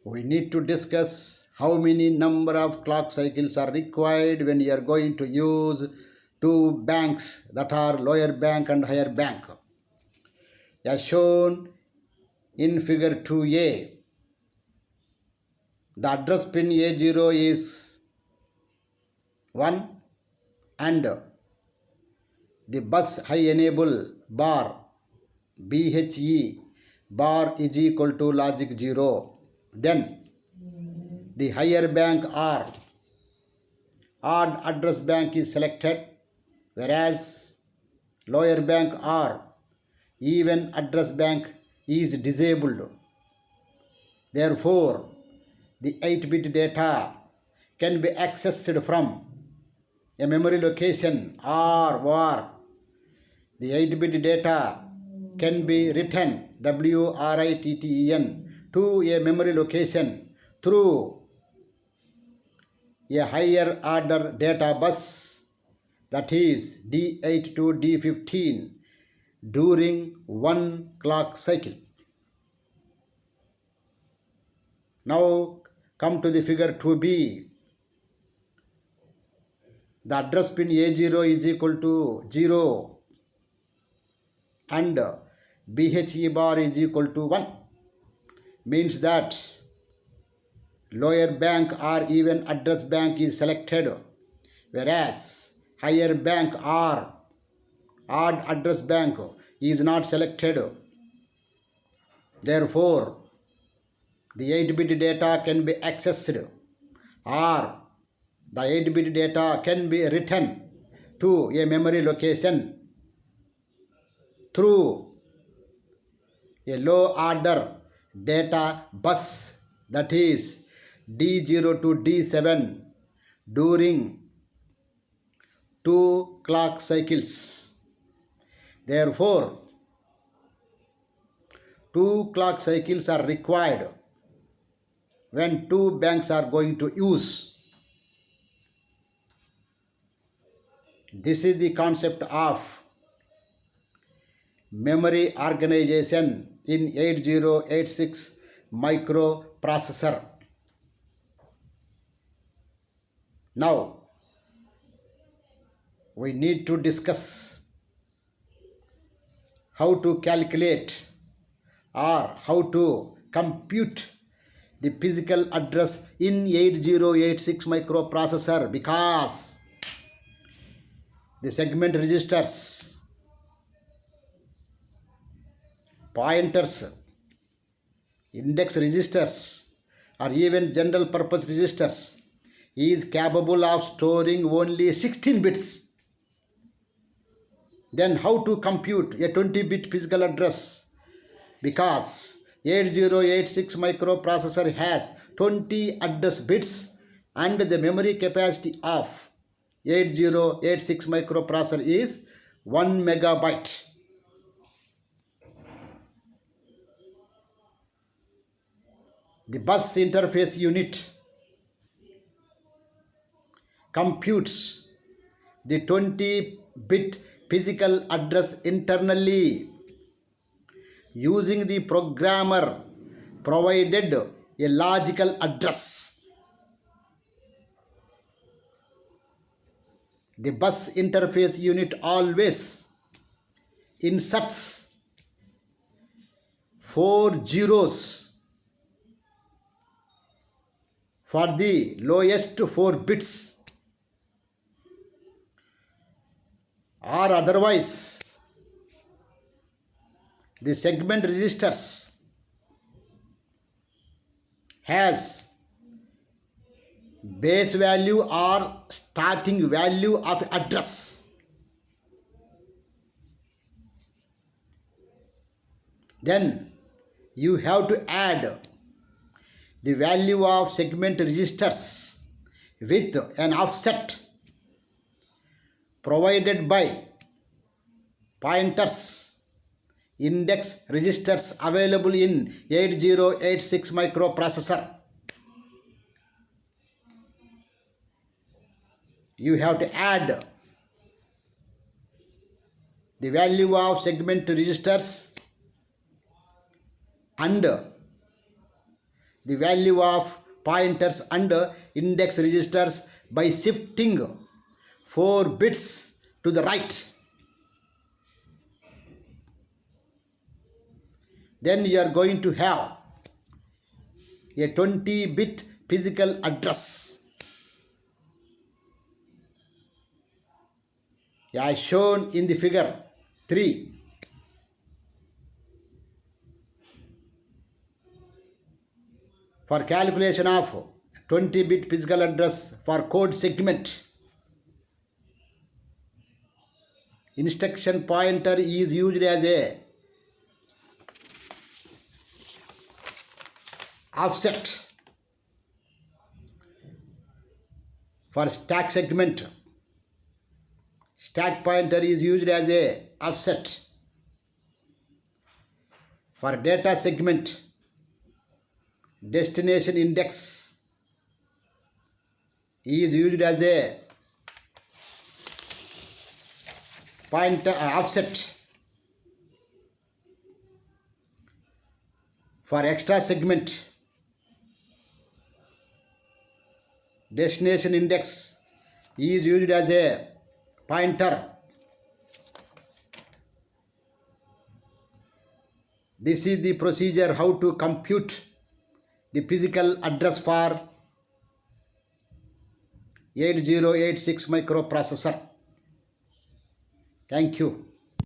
we need to discuss how many number of clock cycles are required when you are going to use two banks, that are lower bank and higher bank. As shown in figure 2a, the address pin A0 is 1 and the bus high enable bar BHE bar is equal to logic 0. Then the higher bank or odd address bank is selected, whereas lower bank or even address bank is disabled. Therefore, the 8-bit data can be accessed from a memory location, or the 8-bit data can be written WRITTEN to a memory location through a higher order data bus, that is D8 to D15, during one clock cycle. Now come to the figure 2b. The address pin A0 is equal to 0 and BHE bar is equal to 1, means that lower bank or even address bank is selected, whereas higher bank or odd address bank is not selected. Therefore, the 8-bit data can be accessed, or the 8-bit data can be written to a memory location through a low order data bus, that is D0 to D7, during 2 clock cycles. Therefore, 2 clock cycles are required when 2 banks are going to use. This is the concept of memory organization in 8086 microprocessor. Now, we need to discuss how to calculate or how to compute the physical address in 8086 microprocessor, because the segment registers, pointers, index registers, or even general purpose registers is capable of storing only 16 bits. Then how to compute a 20-bit physical address? Because 8086 microprocessor has 20 address bits and the memory capacity of 8086 microprocessor is 1 megabyte. The bus interface unit computes the 20-bit physical address internally using the programmer provided a logical address. The bus interface unit always inserts 4 zeros for the lowest 4 bits, or otherwise the segment registers has base value or starting value of address. Then you have to add the value of segment registers with an offset provided by pointers, index registers available in 8086 microprocessor. You have to add the value of segment registers and the value of pointers and index registers by shifting 4 bits to the right. Then you are going to have a 20-bit physical address as shown in the figure 3. For calculation of 20-bit physical address for code segment, instruction pointer is used as a offset. For stack segment, stack pointer is used as a offset. For data segment, destination index is used as a pointer offset. For extra segment, destination index is used as a pointer. This is the procedure how to compute the physical address for 8086 microprocessor. Thank you.